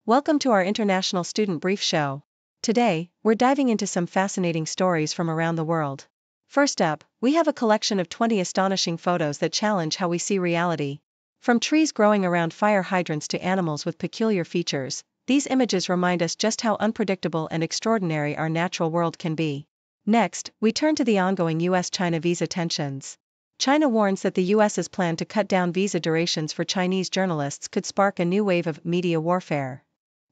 Welcome to our International Student Brief Show. Today, we're diving into some fascinating stories from around the world. First up, we have a collection of 20 astonishing photos that challenge how we see reality. From trees growing around fire hydrants to animals with peculiar features, these images remind us just how unpredictable and extraordinary our natural world can be. Next, we turn to the ongoing US-China visa tensions. China warns that the US's plan to cut down visa durations for Chinese journalists could spark a new wave of media warfare.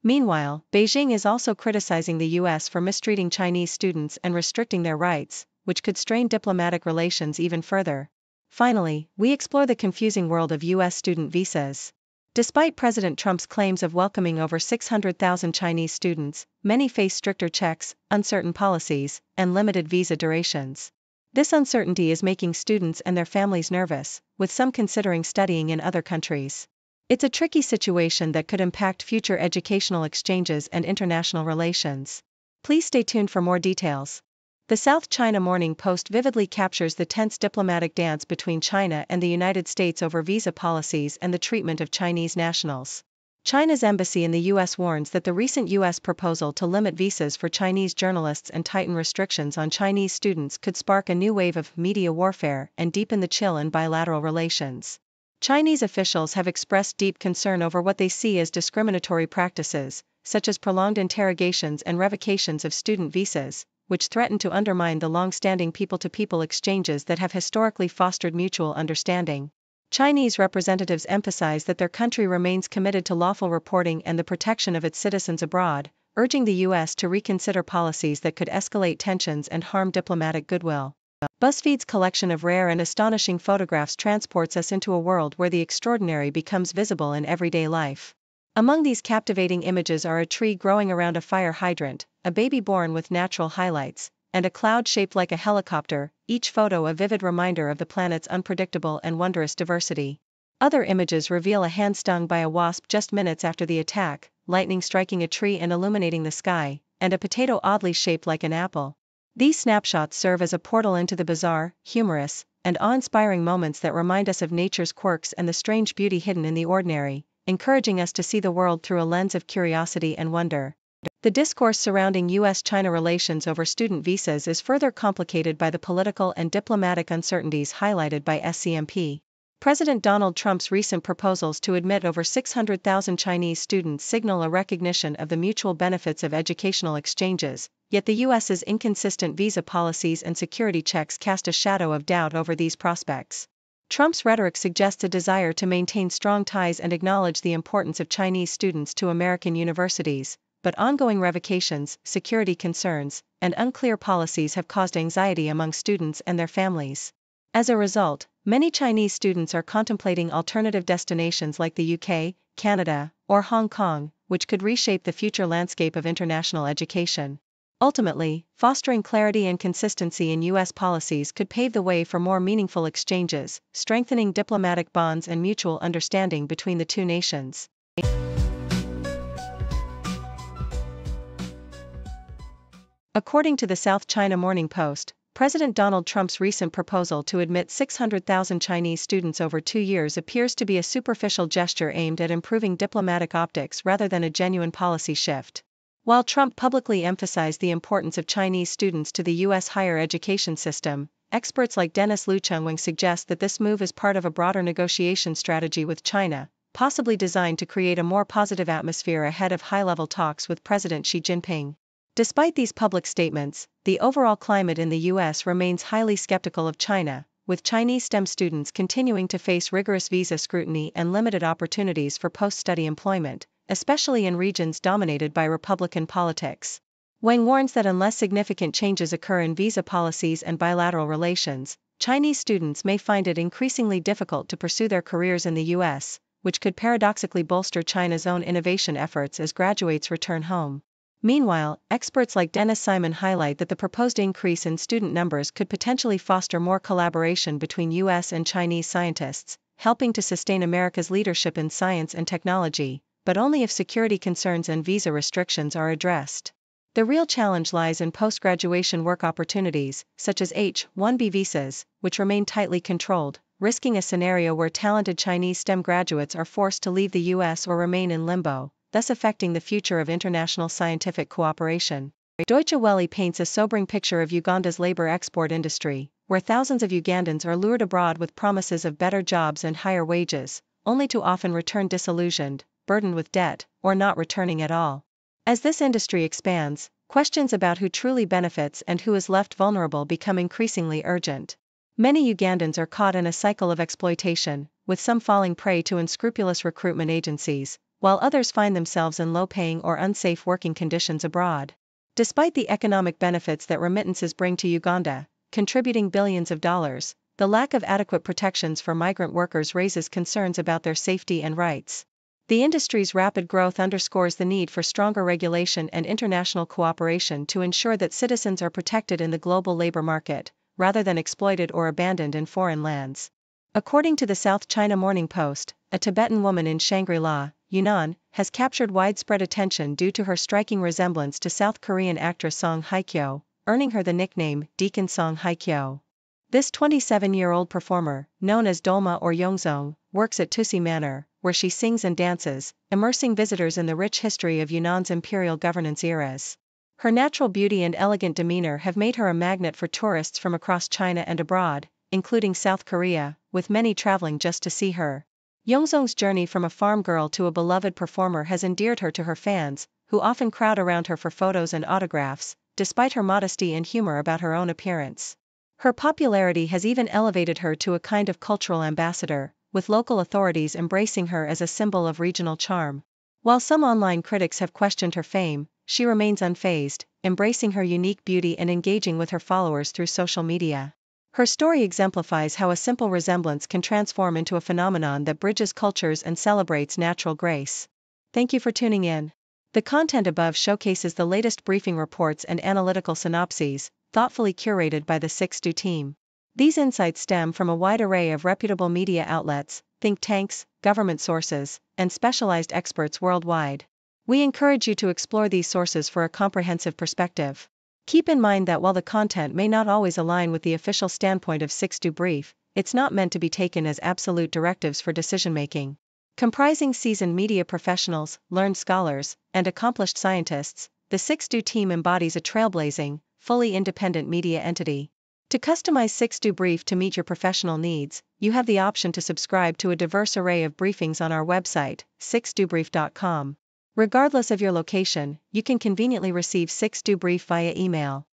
Meanwhile, Beijing is also criticizing the US for mistreating Chinese students and restricting their rights, which could strain diplomatic relations even further. Finally, we explore the confusing world of US student visas. Despite President Trump's claims of welcoming over 600,000 Chinese students, many face stricter checks, uncertain policies, and limited visa durations. This uncertainty is making students and their families nervous, with some considering studying in other countries. It's a tricky situation that could impact future educational exchanges and international relations. Please stay tuned for more details. The South China Morning Post vividly captures the tense diplomatic dance between China and the United States over visa policies and the treatment of Chinese nationals. China's embassy in the US warns that the recent US proposal to limit visas for Chinese journalists and tighten restrictions on Chinese students could spark a new wave of media warfare and deepen the chill in bilateral relations. Chinese officials have expressed deep concern over what they see as discriminatory practices, such as prolonged interrogations and revocations of student visas, which threaten to undermine the long-standing people-to-people exchanges that have historically fostered mutual understanding. Chinese representatives emphasize that their country remains committed to lawful reporting and the protection of its citizens abroad, urging the US to reconsider policies that could escalate tensions and harm diplomatic goodwill. BuzzFeed's collection of rare and astonishing photographs transports us into a world where the extraordinary becomes visible in everyday life. Among these captivating images are a tree growing around a fire hydrant, a baby born with natural highlights, and a cloud shaped like a helicopter, each photo a vivid reminder of the planet's unpredictable and wondrous diversity. Other images reveal a hand stung by a wasp just minutes after the attack, lightning striking a tree and illuminating the sky, and a potato oddly shaped like an apple. These snapshots serve as a portal into the bizarre, humorous, and awe-inspiring moments that remind us of nature's quirks and the strange beauty hidden in the ordinary, encouraging us to see the world through a lens of curiosity and wonder. The discourse surrounding US-China relations over student visas is further complicated by the political and diplomatic uncertainties highlighted by SCMP. President Donald Trump's recent proposals to admit over 600,000 Chinese students signal a recognition of the mutual benefits of educational exchanges, yet the US's inconsistent visa policies and security checks cast a shadow of doubt over these prospects. Trump's rhetoric suggests a desire to maintain strong ties and acknowledge the importance of Chinese students to American universities, but ongoing revocations, security concerns, and unclear policies have caused anxiety among students and their families. As a result, many Chinese students are contemplating alternative destinations like the UK, Canada, or Hong Kong, which could reshape the future landscape of international education. Ultimately, fostering clarity and consistency in US policies could pave the way for more meaningful exchanges, strengthening diplomatic bonds and mutual understanding between the two nations. According to the South China Morning Post, President Donald Trump's recent proposal to admit 600,000 Chinese students over 2 years appears to be a superficial gesture aimed at improving diplomatic optics rather than a genuine policy shift. While Trump publicly emphasized the importance of Chinese students to the U.S. higher education system, experts like Dennis Luchengwing suggest that this move is part of a broader negotiation strategy with China, possibly designed to create a more positive atmosphere ahead of high-level talks with President Xi Jinping. Despite these public statements, the overall climate in the U.S. remains highly skeptical of China, with Chinese STEM students continuing to face rigorous visa scrutiny and limited opportunities for post-study employment, especially in regions dominated by Republican politics. Wang warns that unless significant changes occur in visa policies and bilateral relations, Chinese students may find it increasingly difficult to pursue their careers in the U.S., which could paradoxically bolster China's own innovation efforts as graduates return home. Meanwhile, experts like Dennis Simon highlight that the proposed increase in student numbers could potentially foster more collaboration between U.S. and Chinese scientists, helping to sustain America's leadership in science and technology, but only if security concerns and visa restrictions are addressed. The real challenge lies in post-graduation work opportunities, such as H-1B visas, which remain tightly controlled, risking a scenario where talented Chinese STEM graduates are forced to leave the U.S. or remain in limbo, thus affecting the future of international scientific cooperation. Deutsche Welle paints a sobering picture of Uganda's labor export industry, where thousands of Ugandans are lured abroad with promises of better jobs and higher wages, only to often return disillusioned, burdened with debt, or not returning at all. As this industry expands, questions about who truly benefits and who is left vulnerable become increasingly urgent. Many Ugandans are caught in a cycle of exploitation, with some falling prey to unscrupulous recruitment agencies, while others find themselves in low-paying or unsafe working conditions abroad. Despite the economic benefits that remittances bring to Uganda, contributing billions of dollars, the lack of adequate protections for migrant workers raises concerns about their safety and rights. The industry's rapid growth underscores the need for stronger regulation and international cooperation to ensure that citizens are protected in the global labor market, rather than exploited or abandoned in foreign lands. According to the South China Morning Post, a Tibetan woman in Shangri-La, Yunnan, has captured widespread attention due to her striking resemblance to South Korean actress Song Hye-kyo, earning her the nickname Deacon Song Hye-kyo. This 27-year-old performer, known as Dolma or Yongzong, works at Tusi Manor, where she sings and dances, immersing visitors in the rich history of Yunnan's imperial governance eras. Her natural beauty and elegant demeanor have made her a magnet for tourists from across China and abroad, including South Korea, with many traveling just to see her. Yongzong's journey from a farm girl to a beloved performer has endeared her to her fans, who often crowd around her for photos and autographs, despite her modesty and humor about her own appearance. Her popularity has even elevated her to a kind of cultural ambassador, with local authorities embracing her as a symbol of regional charm. While some online critics have questioned her fame, she remains unfazed, embracing her unique beauty and engaging with her followers through social media. Her story exemplifies how a simple resemblance can transform into a phenomenon that bridges cultures and celebrates natural grace. Thank you for tuning in. The content above showcases the latest briefing reports and analytical synopses, thoughtfully curated by the 6Do team. These insights stem from a wide array of reputable media outlets, think tanks, government sources, and specialized experts worldwide. We encourage you to explore these sources for a comprehensive perspective. Keep in mind that while the content may not always align with the official standpoint of 6Do Brief, it's not meant to be taken as absolute directives for decision-making. Comprising seasoned media professionals, learned scholars, and accomplished scientists, the 6Do team embodies a trailblazing, fully independent media entity. To customize 6Do Brief to meet your professional needs, you have the option to subscribe to a diverse array of briefings on our website, 6dobrief.com. Regardless of your location, you can conveniently receive 6Do Brief via email.